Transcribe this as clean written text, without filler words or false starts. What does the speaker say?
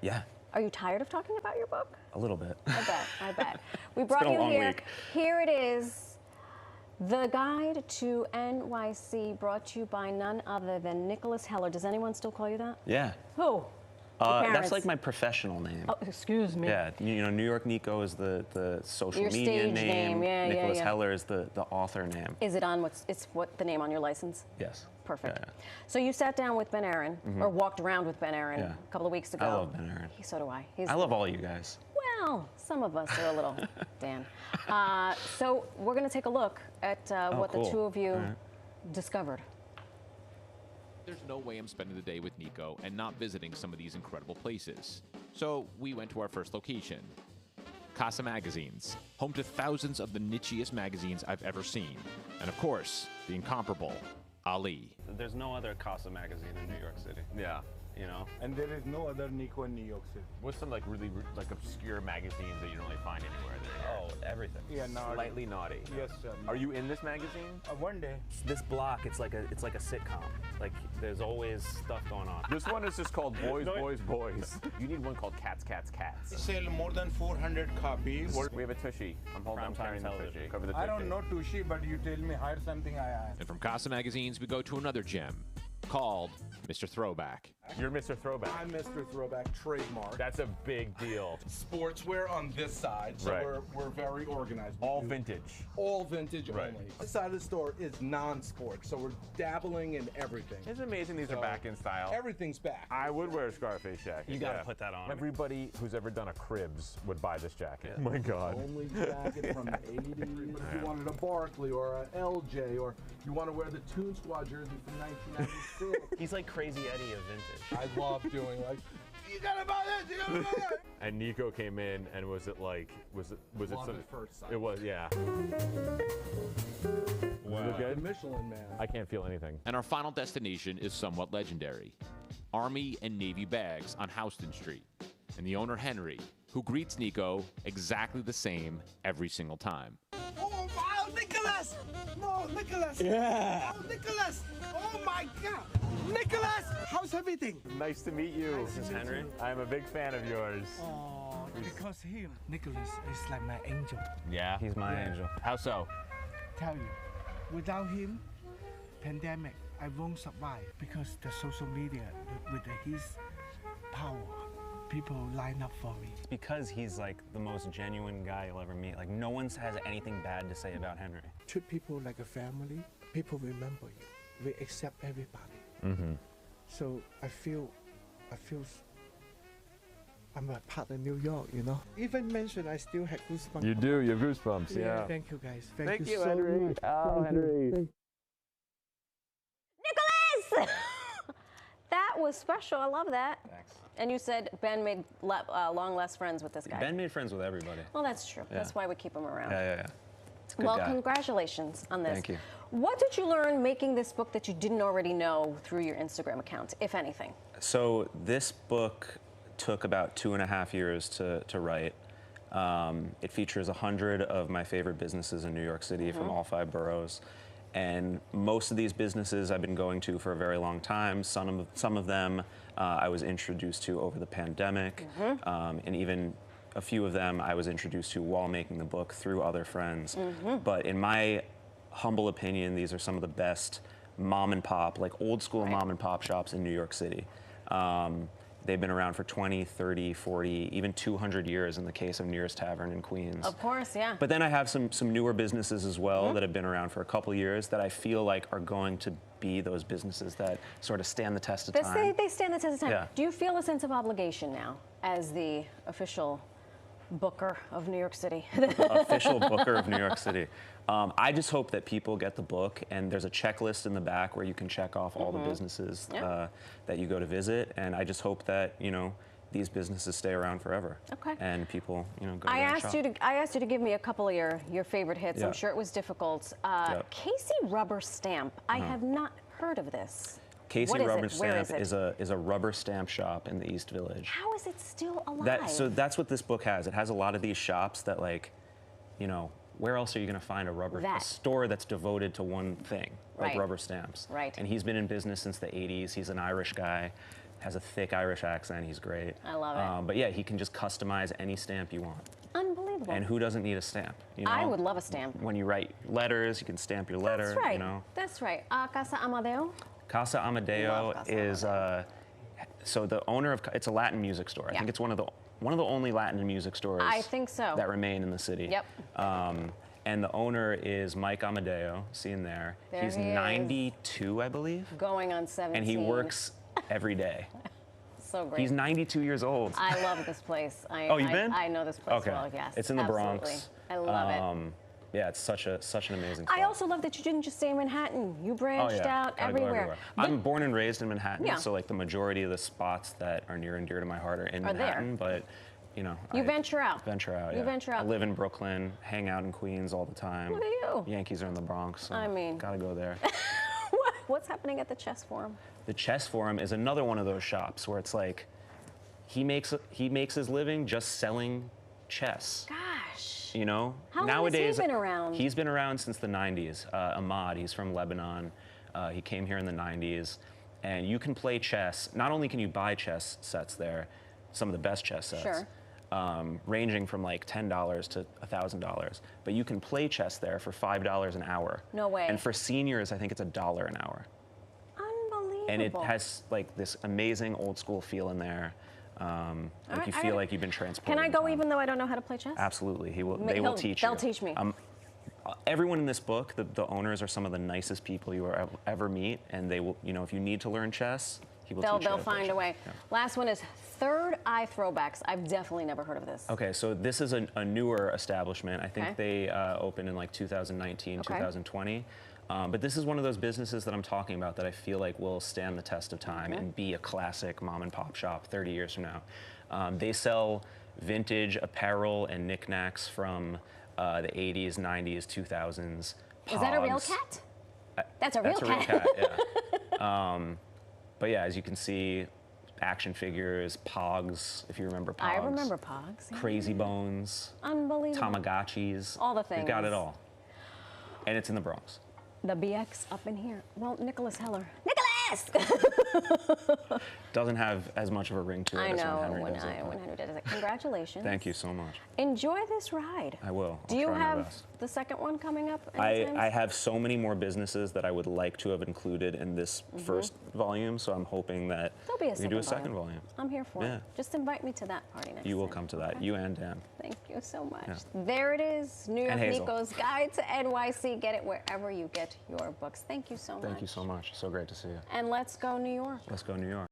Yeah. Are you tired of talking about your book? A little bit. I bet. We brought you here. Week. Here it is. The Guide to NYC, brought to you by none other than Nicolas Heller. Does anyone still call you that? Yeah. Who? That's like my professional name. Oh, excuse me. Yeah, you know, New York Nico is the social Your media stage name. Yeah, Nicolas yeah. Heller is the author name. Is it on what the name on your license? Yes. Perfect. Yeah. So you sat down with Ben Aaron, or walked around with Ben Aaron a couple of weeks ago. I love Ben Aaron. So do I. I love all you guys. Well, some of us are a little, Dan. So we're going to take a look at what the two of you discovered. There's no way I'm spending the day with Nico and not visiting some of these incredible places. So we went to our first location, Casa Magazines, home to thousands of the nichiest magazines I've ever seen. And of course, the incomparable Ali. There's no other Casa magazine in New York City. Yeah. You know? And there is no other Nico in New York City. What's some like really like obscure magazines that you don't really find anywhere? Oh, everything. Yeah, naughty. Slightly naughty. Yes, sir. Are you in this magazine? One day. This block, it's like a sitcom. Like there's always stuff going on. This one is just called Boys, Boys, Boys. You need one called Cats, Cats, Cats. We sell more than 400 copies. We have a tushy. I'm carrying the tushy. Cover the tushy. I don't know tushy, but you tell me hire something, I ask. And from Casa Magazines, we go to another gem called Mr. Throwback. You're Mr. Throwback. I'm Mr. Throwback, trademark. That's a big deal. Sportswear on this side, so we're very organized. All vintage. All vintage only. This side of the store is non-sport, so we're dabbling in everything. It's amazing these are back in style. Everything's back. I would wear a Scarface jacket. You gotta put that on. Everybody who's ever done a Cribs would buy this jacket. Oh my God. Only jacket from the 80s. If you wanted a Barkley or a LJ, or you want to wear the Toon Squad jersey from 1996. He's like Crazy Eddie of vintage. I love doing like, you gotta buy this, you gotta buy that. And Nico came in, and was it Love some, at first sight. It was, yeah. Wow. Was it good? Michelin Man. I can't feel anything. And our final destination is somewhat legendary. Army and Navy bags on Houston Street. And the owner, Henry, who greets Nico exactly the same every single time. Oh, wow, Nicolas! No, Nicolas! Yeah! Oh, Nicolas! Oh, my God! Nicolas! How's everything? Nice to meet you. This is Henry. I'm a big fan of yours. Oh, because him, Nicholas is like my angel. Yeah? He's my angel. How so? Tell you, without him, pandemic, I won't survive because the social media with his power, people line up for me. Because he's like the most genuine guy you'll ever meet. Like no one has anything bad to say about Henry. Treat people like a family. People remember you. We accept everybody. Mm-hmm. So I feel I'm a part of New York, you know. Even mentioned, I still have goosebumps. You do. You have goosebumps. Yeah. Thank you, guys. Thank you, so Henry. much. Oh, Henry. Nicholas! That was special. I love that. Thanks. And you said Ben made long last friends with this guy. Ben made friends with everybody. Well, that's true. Yeah. That's why we keep him around. Yeah. Good Well, guy. congratulations on this. Thank you. What did you learn making this book that you didn't already know through your Instagram account, if anything? So this book took about 2.5 years to write. It features 100 of my favorite businesses in New York City from all 5 boroughs. And most of these businesses I've been going to for a very long time. Some of them I was introduced to over the pandemic, and even a few of them I was introduced to while making the book through other friends. But in my humble opinion, these are some of the best mom and pop, like old school mom and pop shops in New York City. They've been around for 20, 30, 40, even 200 years in the case of Nearest Tavern in Queens. Of course, yeah. But then I have some newer businesses as well that have been around for a couple years that I feel like are going to be those businesses that sort of stand the test of time. They stand the test of time. Yeah. Do you feel a sense of obligation now as the official booker of New York City? Official booker of New York City. I just hope that people get the book, and there's a checklist in the back where you can check off all the businesses that you go to visit, and I just hope that, you know, these businesses stay around forever. Okay. And people, you know, go I there and asked shop. I asked you to give me a couple of your favorite hits. Yeah. I'm sure it was difficult. Casey Rubber Stamp. I have not heard of this. Casey What is Rubber it? Where Stamp is it? is a rubber stamp shop in the East Village. How is it still alive? So that's what this book has. It has a lot of these shops that, like, you know, where else are you going to find a store that's devoted to one thing, like rubber stamps? Right. And he's been in business since the 80s. He's an Irish guy. has a thick Irish accent. He's great. I love it. But yeah, he can just customize any stamp you want. Unbelievable. And who doesn't need a stamp? You know? I would love a stamp. When you write letters, you can stamp your letter. That's right. You know? That's right. Casa Amadeo? Casa Amadeo Love Casa is so the owner of it's a Latin music store. I Yeah. think it's one of the only Latin music stores I think so. that remain in the city. Yep. And the owner is Mike Amadeo, seen there. There He's he is. 92, I believe. Going on 17. And he works every day. So great. He's 92 years old. I love this place. Oh, you've been? I know this place Okay. well, yes. It's in the absolutely. Bronx. I love it. Yeah, it's such an amazing I spot. also love that you didn't just stay in Manhattan. You branched out Gotta go everywhere. I'm born and raised in Manhattan, Yeah. so like the majority of the spots that are near and dear to my heart are in Are there. Manhattan, but you know, You I venture out. venture out. You Yeah. venture out. I live in Brooklyn, hang out in Queens all the time. Look at you. Yankees are in the Bronx, so I mean. gotta go there. What's happening at the Chess Forum? The Chess Forum is another one of those shops where it's like he makes his living just selling chess. Gosh. You know, How long nowadays has he been around? He's been around since the 90s. Ahmad, he's from Lebanon. He came here in the 90s, and you can play chess. Not only can you buy chess sets there, some of the best chess sets, Sure. ranging from like $10 to $1,000, but you can play chess there for $5 an hour. No way. And for seniors, I think it's $1 an hour. Unbelievable. And it has like this amazing old school feel in there. Like right, you I feel gotta- like you've been transported. Can I in go time. even though I don't know how to play chess? Absolutely, they will teach you. They'll teach me. Everyone in this book, the owners are some of the nicest people you will ever meet, and they will, you know, if you need to learn chess, he will teach you. They'll how to play find a chess. way. Yeah. Last one is Third Eye Throwbacks. I've definitely never heard of this. Okay, so this is a newer establishment. I think Okay. they opened in like 2019, Okay. 2020. But this is one of those businesses that I'm talking about that I feel like will stand the test of time and be a classic mom and pop shop 30 years from now. They sell vintage apparel and knickknacks from the 80s, 90s, 2000s. Is that a real Pogs. cat? That's a real That's a real cat, yeah. But yeah, as you can see, action figures, Pogs, if you remember Pogs. I remember Pogs. Yeah. Crazy Bones, Unbelievable. Tamagotchis. All the They've got things. it all. And it's in the Bronx. The BX up in here. Well, Nicolas Heller. Nicolas! Doesn't have as much of a ring to it I as know when Henry when does it. but Henry does it. Congratulations. Thank you so much. Enjoy this ride. I will. Do I'll you try my have best. the second one coming up? I anytime? have so many more businesses that I would like to have included in this first volume, so I'm hoping that There'll be a we can do a second second volume. I'm here for Yeah. it. Just invite me to that party next You will time. come to that, Okay? you and Dan. Thank you so much. Yeah. There it is, New York And Hazel. Nico's Guide to NYC. Get it wherever you get your books. Thank you so much. Thank you so much. So great to see you. And let's go New York. Let's go New York.